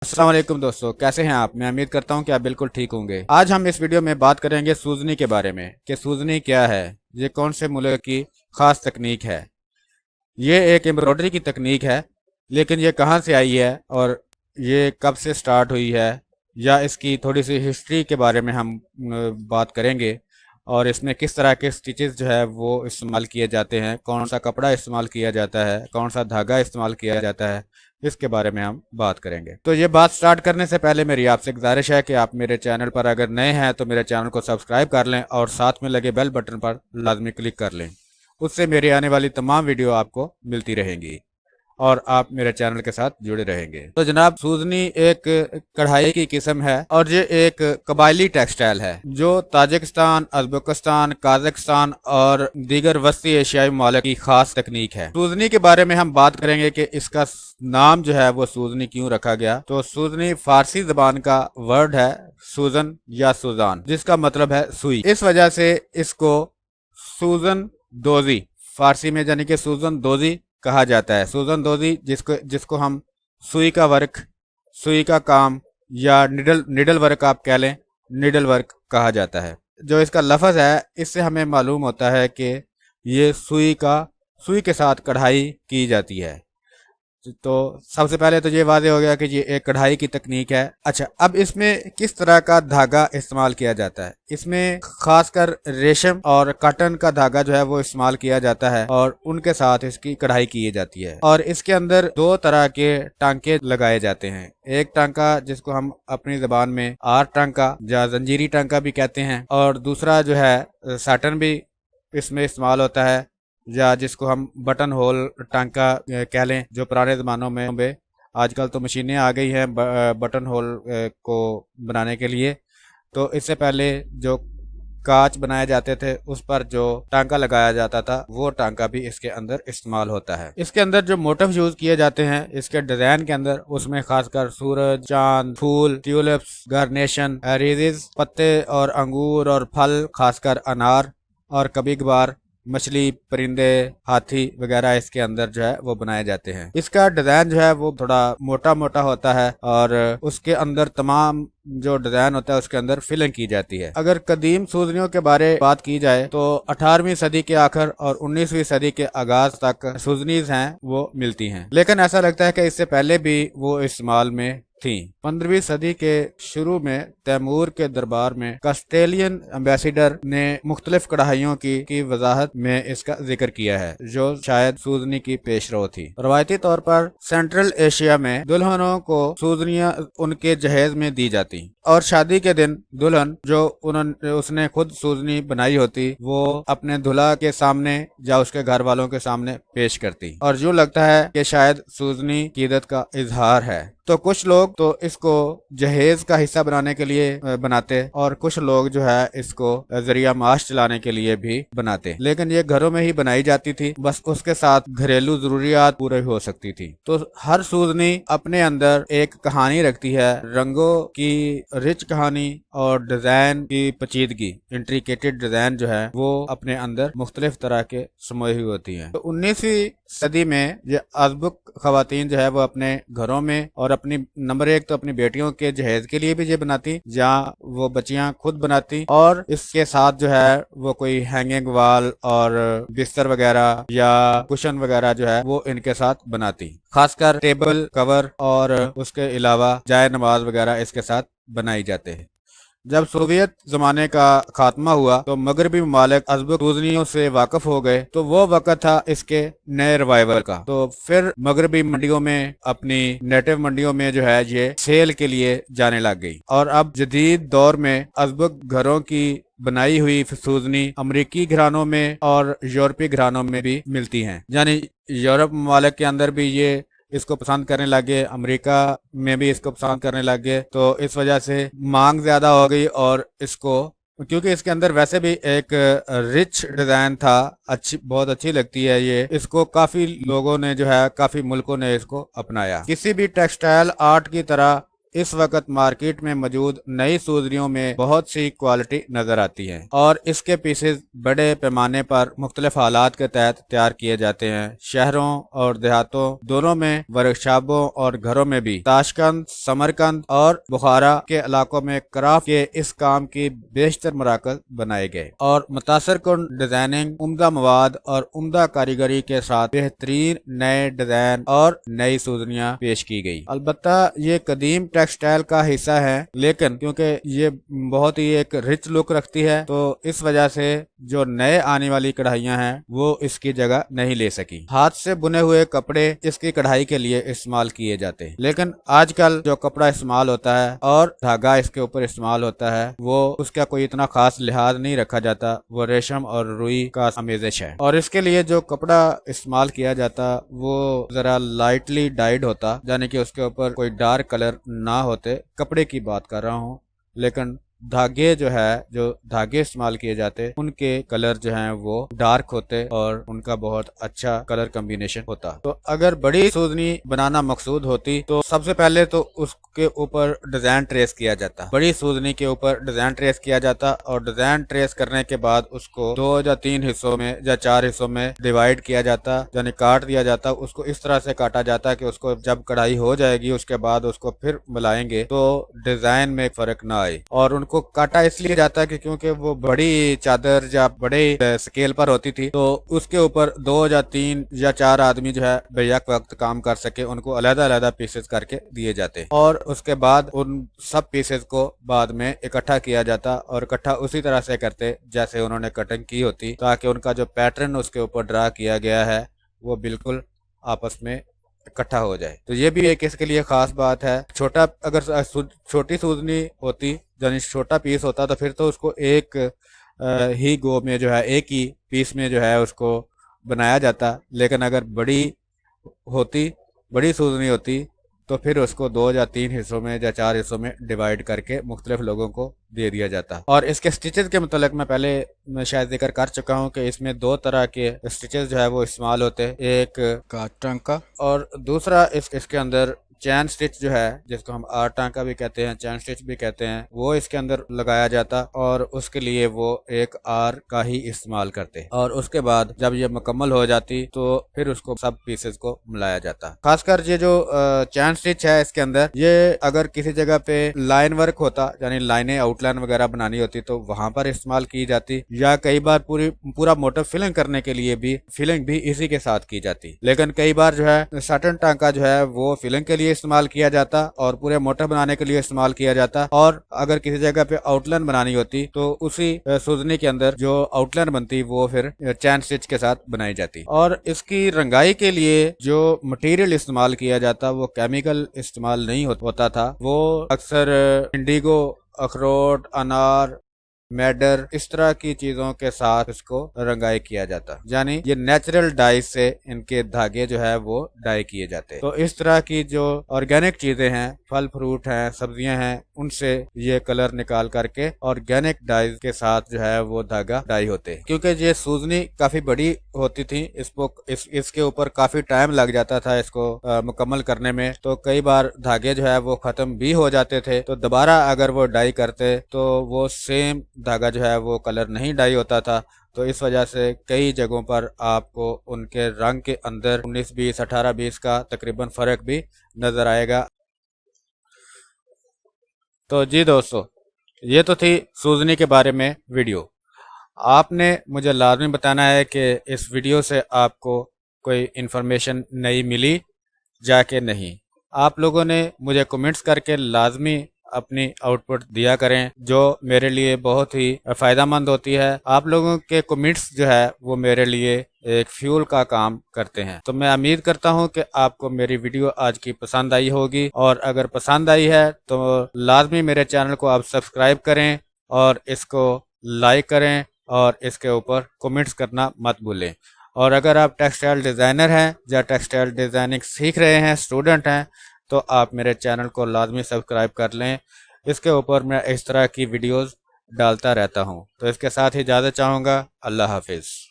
अस्सलाम वालेकुम दोस्तों, कैसे हैं आप। मैं उम्मीद करता हूं कि आप बिल्कुल ठीक होंगे। आज हम इस वीडियो में बात करेंगे सूजनी के बारे में कि सूजनी क्या है, ये कौन से मुल्क की ख़ास तकनीक है। ये एक एम्ब्रॉयडरी की तकनीक है, लेकिन ये कहाँ से आई है और ये कब से स्टार्ट हुई है, या इसकी थोड़ी सी हिस्ट्री के बारे में हम बात करेंगे। और इसमें किस तरह के स्टिचेस जो है वो इस्तेमाल किए जाते हैं, कौन सा कपड़ा इस्तेमाल किया जाता है, कौन सा धागा इस्तेमाल किया जाता है, इसके बारे में हम बात करेंगे। तो ये बात स्टार्ट करने से पहले मेरी आपसे गुजारिश है कि आप मेरे चैनल पर अगर नए हैं तो मेरे चैनल को सब्सक्राइब कर लें और साथ में लगे बेल बटन पर लाजमी क्लिक कर लें। उससे मेरी आने वाली तमाम वीडियो आपको मिलती रहेंगी और आप मेरे चैनल के साथ जुड़े रहेंगे। तो जनाब, सूजनी एक कढ़ाई की किस्म है और ये एक कबायली टेक्सटाइल है जो ताजिकिस्तान, उज़्बेकिस्तान, काजाकिस्तान और दीगर वस्ती एशियाई ममालिक की खास तकनीक है। सूजनी के बारे में हम बात करेंगे कि इसका नाम जो है वो सूजनी क्यों रखा गया। तो सूजनी फारसी जबान का वर्ड है सूजन या सुजान, जिसका मतलब है सुई। इस वजह से इसको सूजन दोजी, फारसी में यानी कि सूजन दोजी कहा जाता है। सूजन दोजी जिसको जिसको हम सुई का वर्क, सुई का काम या निडल वर्क आप कह लें, निडल वर्क कहा जाता है। जो इसका लफ्ज़ है इससे हमें मालूम होता है कि ये सुई के साथ कढ़ाई की जाती है। तो सबसे पहले तो ये वाज़ेह हो गया कि ये एक कढ़ाई की तकनीक है। अच्छा, अब इसमें किस तरह का धागा इस्तेमाल किया जाता है। इसमें खासकर रेशम और कॉटन का धागा जो है वो इस्तेमाल किया जाता है और उनके साथ इसकी कढ़ाई की जाती है। और इसके अंदर दो तरह के टांके लगाए जाते हैं। एक टांका जिसको हम अपनी जबान में आर टांका या जंजीरी टांका भी कहते हैं, और दूसरा जो है साटन भी इसमें इस्तेमाल होता है, या जिसको हम बटन होल टांका कह लें। जो पुराने ज़मानों में, आजकल तो मशीनें आ गई हैं बटन होल को बनाने के लिए। तो इससे पहले जो कांच बनाए जाते थे उस पर जो टांका लगाया जाता था वो टांका भी इसके अंदर इस्तेमाल होता है। इसके अंदर जो मोटिव यूज किए जाते हैं इसके डिजाइन के अंदर, उसमें खासकर सूरज, चांद, फूल, ट्यूलिप्स, गार्नेशन, एरीज, पत्ते और अंगूर और फल, खासकर अनार, और कभी कभार मछली, परिंदे, हाथी वगैरह इसके अंदर जो है वो बनाए जाते हैं। इसका डिजाइन जो है वो थोड़ा मोटा मोटा होता है और उसके अंदर तमाम जो डिजाइन होता है उसके अंदर फिलिंग की जाती है। अगर कदीम सूजनियों के बारे बात की जाए तो 18वीं सदी के आखिर और 19वीं सदी के आगाज तक सूजनीज हैं वो मिलती हैं, लेकिन ऐसा लगता है कि इससे पहले भी वो इस्तेमाल में थी। 15वीं सदी के शुरू में तैमूर के दरबार में कस्टेलियन एम्बेसिडर ने मुख्तलिफ कढ़ाइयों की वजाहत में इसका जिक्र किया है, जो शायद सूजनी की पेशरो थी। रवायती तौर पर सेंट्रल एशिया में दुल्हनों को सूजनियां उनके जहेज में दी जाती और शादी के दिन दुल्हन जो उसने खुद सूजनी बनाई होती वो अपने दूल्हा के सामने या उसके घर वालों के सामने पेश करती, और यूँ लगता है कि शायद सूजनी कीदत का इजहार है। तो कुछ लोग तो इसको जहेज का हिस्सा बनाने के लिए बनाते और कुछ लोग जो है इसको जरिया माश चलाने के लिए भी बनाते, लेकिन ये घरों में ही बनाई जाती थी, बस उसके साथ घरेलू जरूरियात पूरी हो सकती थी। तो हर सूजनी अपने अंदर एक कहानी रखती है, रंगों की रिच कहानी और डिजाइन की पेचीदगी, इंट्रिकेटेड डिजाइन जो है वो अपने अंदर मुख्तलिफ तरह के समोई हुई होती है। तो 19वीं सदी में ये अज़बक खवातीन जो है वो अपने घरों में और अपनी नंबर एक तो अपनी बेटियों के जहेज के लिए भी ये बनाती, या वो बच्चियां खुद बनाती, और इसके साथ जो है वो कोई हैंगिंग वाल और बिस्तर वगैरह या कुशन वगैरह जो है वो इनके साथ बनाती। खासकर टेबल कवर और उसके अलावा जाय नमाज वगैरह इसके साथ बनाई जाते हैं। जब सोवियत जमाने का खात्मा हुआ तो मगरबी ममालिक अज़बक सूजनियों से वाकिफ हो गए, तो वो वक्त था इसके नए रिवाइवल का। तो फिर मगरबी मंडियों में, अपनी नेटिव मंडियों में जो है ये सेल के लिए जाने लग गई, और अब जदीद दौर में अज़बक घरों की बनाई हुई सूजनी अमरीकी घरानों में और यूरोपीय घरानों में भी मिलती हैं। यानी यूरोप ममालिक के अंदर भी ये इसको पसंद करने लगे, अमेरिका में भी इसको पसंद करने लगे। तो इस वजह से मांग ज्यादा हो गई, और इसको क्योंकि इसके अंदर वैसे भी एक रिच डिजाइन था, बहुत अच्छी लगती है ये, इसको काफी लोगों ने जो है, काफी मुल्कों ने इसको अपनाया। किसी भी टेक्सटाइल आर्ट की तरह इस वक्त मार्केट में मौजूद नई सूजनियों में बहुत सी क्वालिटी नजर आती है और इसके पीसेस बड़े पैमाने पर मुख्तलिफ हालात के तहत तैयार किए जाते हैं। शहरों और देहातों दोनों में, वर्कशॉपों और घरों में भी ताशकंद, समरकंद और बुखारा के इलाकों में क्राफ्ट के इस काम की बेशतर मराकज बनाए गए और मुतासर कुन डिजाइनिंग, उम्दा मवाद और उम्दा कारीगरी के साथ बेहतरीन नए डिजाइन और नई सूजनियां पेश की गई। अलबत्ता ये कदीम टेक्सटाइल का हिस्सा है, लेकिन क्योंकि ये बहुत ही एक रिच लुक रखती है तो इस वजह से जो नए आने वाली कढ़ाइयां हैं वो इसकी जगह नहीं ले सकी। हाथ से बुने हुए कपड़े इसकी कढ़ाई के लिए इस्तेमाल किए जाते हैं, लेकिन आजकल जो कपड़ा इस्तेमाल होता है और धागा इसके ऊपर इस्तेमाल होता है वो उसका कोई इतना खास लिहाज नहीं रखा जाता, वो रेशम और रुई का आमेजिश है और इसके लिए जो कपड़ा इस्तेमाल किया जाता वो जरा लाइटली डाइड होता, यानी कि उसके ऊपर कोई डार्क कलर ना होते। कपड़े की बात कर रहा हूँ, लेकिन धागे जो धागे इस्तेमाल किए जाते उनके कलर जो हैं वो डार्क होते और उनका बहुत अच्छा कलर कॉम्बिनेशन होता। तो अगर बड़ी सूजनी बनाना मकसूद होती तो सबसे पहले तो उसके ऊपर डिजाइन ट्रेस किया जाता, बड़ी सूजनी के ऊपर डिजाइन ट्रेस किया जाता और डिजाइन ट्रेस करने के बाद उसको 2 या 3 हिस्सों में या 4 हिस्सों में डिवाइड किया जाता, यानी काट दिया जाता। उसको इस तरह से काटा जाता कि उसको जब कढ़ाई हो जाएगी उसके बाद उसको फिर मिलाएंगे तो डिजाइन में फर्क ना आए। और उनको काटा इसलिए जाता है कि क्योंकि वो बड़ी चादर या बड़े स्केल पर होती थी तो उसके ऊपर 2 या 3 या 4 आदमी जो है बेयक वक्त काम कर सके, उनको अलग-अलग पीसेस करके दिए जाते और उसके बाद उन सब पीसेस को बाद में इकट्ठा किया जाता और इकट्ठा उसी तरह से करते जैसे उन्होंने कटिंग की होती, ताकि उनका जो पैटर्न उसके ऊपर ड्रा किया गया है वो बिल्कुल आपस में इकट्ठा हो जाए। तो ये भी एक इसके लिए खास बात है। छोटा अगर छोटी सूजनी होती यानी छोटा पीस होता तो फिर तो उसको एक ही गो में जो है एक ही पीस में जो है उसको बनाया जाता, लेकिन अगर बड़ी सूजनी होती तो फिर उसको 2 या 3 हिस्सों में या 4 हिस्सों में डिवाइड करके मुख्तलिफ लोगों को दे दिया जाता। और इसके स्टिचेस के मतलब मैं शायद जिक्र कर चुका हूँ कि इसमें 2 तरह के स्टिचेस जो है वो इस्तेमाल होते हैं, एक काट टांका और दूसरा इसके अंदर चैन स्टिच जो है जिसको हम आर टांका भी कहते हैं, चैन स्टिच भी कहते हैं, वो इसके अंदर लगाया जाता और उसके लिए वो एक आर का ही इस्तेमाल करते और उसके बाद जब ये मुकम्मल हो जाती तो फिर उसको सब पीसेस को मिलाया जाता। खासकर ये जो चैन स्टिच है इसके अंदर ये अगर किसी जगह पे लाइन वर्क होता यानी लाइनें आउटलाइन वगैरह बनानी होती तो वहां पर इस्तेमाल की जाती, या कई बार पूरा मोटिव फिलिंग करने के लिए भी फिलिंग भी इसी के साथ की जाती। लेकिन कई बार जो है सटन टांका जो है वो फिलिंग के लिए इस्तेमाल किया जाता और पूरे मोटर बनाने के लिए इस्तेमाल किया जाता, और अगर किसी जगह पे आउटलाइन बनानी होती तो उसी सूजनी के अंदर जो आउटलाइन बनती वो फिर चैन स्टिच के साथ बनाई जाती। और इसकी रंगाई के लिए जो मटेरियल इस्तेमाल किया जाता वो केमिकल इस्तेमाल नहीं होता था, वो अक्सर इंडिगो, अखरोट, अनार, मैडर इस तरह की चीजों के साथ इसको रंगाई किया जाता, यानी ये नेचुरल डाई से इनके धागे जो है वो डाई किए जाते। तो इस तरह की जो ऑर्गेनिक चीजें हैं, फल फ्रूट हैं, सब्जियां हैं, उनसे ये कलर निकाल करके ऑर्गेनिक डाई के साथ जो है वो धागा डाई होते। क्योंकि ये सूजनी काफी बड़ी होती थी, इसके ऊपर काफी टाइम लग जाता था इसको मुकम्मल करने में, तो कई बार धागे जो है वो खत्म भी हो जाते थे। तो दोबारा अगर वो डाई करते तो वो सेम धागा जो है वो कलर नहीं डाई होता था। तो इस वजह से कई जगहों पर आपको उनके रंग के अंदर 19-20, 18-20 का तकरीबन फर्क भी नजर आएगा। तो जी दोस्तों, ये तो थी सूजनी के बारे में वीडियो। आपने मुझे लाजमी बताना है कि इस वीडियो से आपको कोई इन्फॉर्मेशन नई मिली जाके नहीं। आप लोगों ने मुझे कमेंट्स करके लाजमी अपनी आउटपुट दिया करें, जो मेरे लिए बहुत ही फ़ायदेमंद होती है। आप लोगों के कमेंट्स जो है वो मेरे लिए एक फ्यूल का काम करते हैं। तो मैं उम्मीद करता हूं कि आपको मेरी वीडियो आज की पसंद आई होगी, और अगर पसंद आई है तो लाजमी मेरे चैनल को आप सब्सक्राइब करें और इसको लाइक करें और इसके ऊपर कमेंट्स करना मत भूलें। और अगर आप टेक्सटाइल डिज़ाइनर हैं या टेक्सटाइल डिज़ाइनिंग सीख रहे हैं, स्टूडेंट हैं, तो आप मेरे चैनल को लाजमी सब्सक्राइब कर लें। इसके ऊपर मैं इस तरह की वीडियोस डालता रहता हूं। तो इसके साथ ही इजाज़त चाहूँगा। अल्लाह हाफिज़।